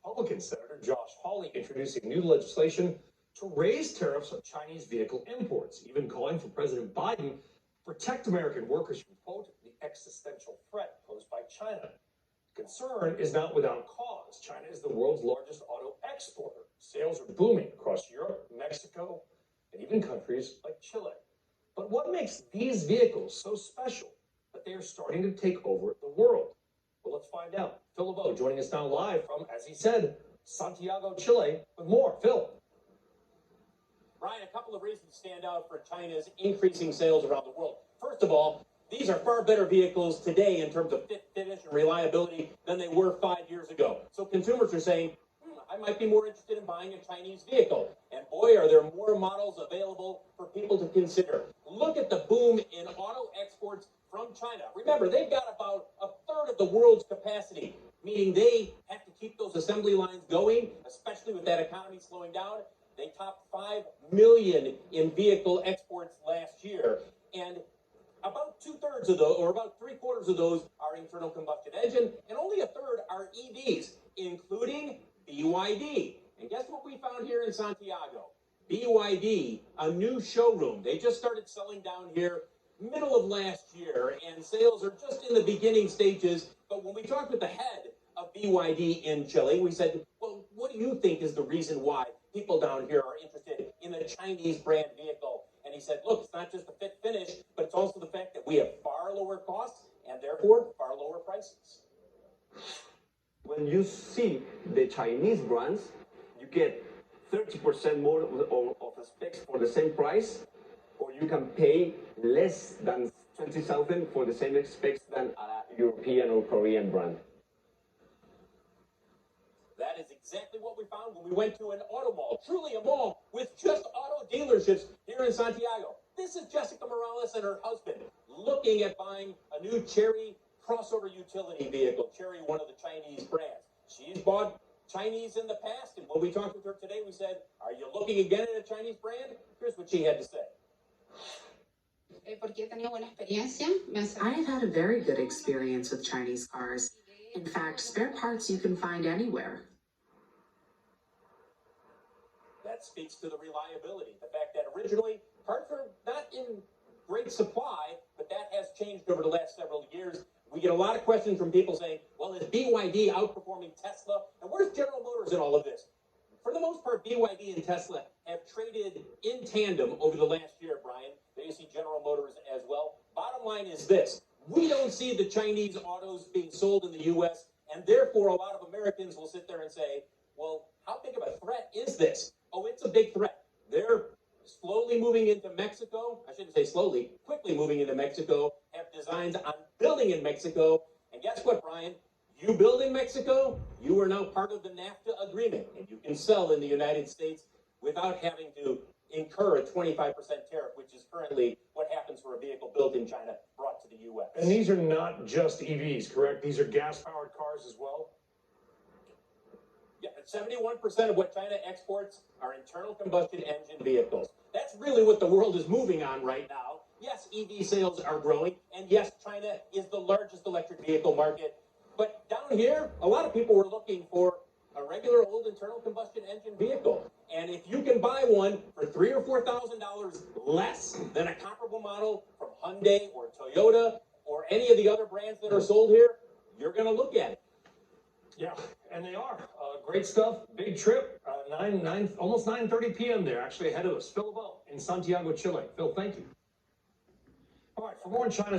Republican Senator Josh Hawley introducing new legislation to raise tariffs on Chinese vehicle imports, even calling for President Biden to protect American workers from, quote, the existential threat posed by China. Concern is not without cause. China is the world's largest auto exporter. Sales are booming across Europe, Mexico, and even countries like Chile. But what makes these vehicles so special that they are starting to take over the world? Well, let's find out. Phil LeBeau joining us now live from, as he said, Santiago, Chile, with more. Phil. Brian, a couple of reasons stand out for China's increasing sales around the world. First of all, these are far better vehicles today in terms of fit, finish, and reliability than they were 5 years ago. So consumers are saying, I might be more interested in buying a Chinese vehicle. And boy, are there more models available for people to consider. Look at the boom in auto exports from China. Remember, they've got about a third of the world's capacity, meaning they have to keep those assembly lines going, especially with that economy slowing down. They topped 5 million in vehicle exports last year. And about 2/3 of those, or about 3/4 of those, are internal combustion engine, and only a third are EVs, including BYD. And guess what we found here in Santiago? BYD, a new showroom. They just started selling down here middle of last year, and sales are just in the beginning stages. But when we talked with the head of BYD in Chile, we said, well, what do you think is the reason why people down here are interested in a Chinese brand vehicle? And he said, look, it's not just the fit finish, but it's also the fact that we have far lower costs and therefore far lower prices. When you see the Chinese brands, you get 30% more of the specs for the same price, or you can pay less than 20,000 for the same specs than a European or Korean brand. That is exactly what we found when we went to an auto mall, truly a mall with just auto dealerships here in Santiago. This is Jessica Morales and her husband looking at buying a new Chery crossover utility vehicle. Chery, one of the Chinese brands. She's bought Chinese in the past, and when we talked with her today, we said, are you looking again at a Chinese brand? Here's what she had to say. I've had a very good experience with Chinese cars. In fact, spare parts you can find anywhere. That speaks to the reliability. The fact that originally parts were not in great supply, but that has changed over the last several years. We get a lot of questions from people saying, well, is BYD outperforming Tesla? And where's General Motors in all of this? For the most part, BYD and Tesla have traded in tandem over the last year, Brian. There you see General Motors as well. Bottom line is this. We don't see the Chinese autos being sold in the U.S., and therefore a lot of Americans will sit there and say, well, how big of a threat is this? Oh, it's a big threat. They're slowly moving into Mexico. I shouldn't say slowly, quickly moving into Mexico, have designs on building in Mexico. And guess what, Brian? You build in Mexico, you are now part of the NAFTA agreement, and you can sell in the United States without having to incur a 25% tariff, which is currently what happens for a vehicle built in China brought to the U.S. And these are not just EVs, correct? These are gas-powered cars as well? Yeah, 71% of what China exports are internal combustion engine vehicles. That's really what the world is moving on right now. Yes, EV sales are growing, and yes, China is the largest electric vehicle market. But down here, a lot of people were looking for a regular old internal combustion engine vehicle. And if you can buy one for $3,000 or $4,000 less than a comparable model from Hyundai or Toyota or any of the other brands that are sold here, you're going to look at it. Yeah, and they are. Great stuff. Big trip. Almost 9:30 p.m. there, actually ahead of us. Phil LeBeau in Santiago, Chile. Phil, thank you. All right, for more on China.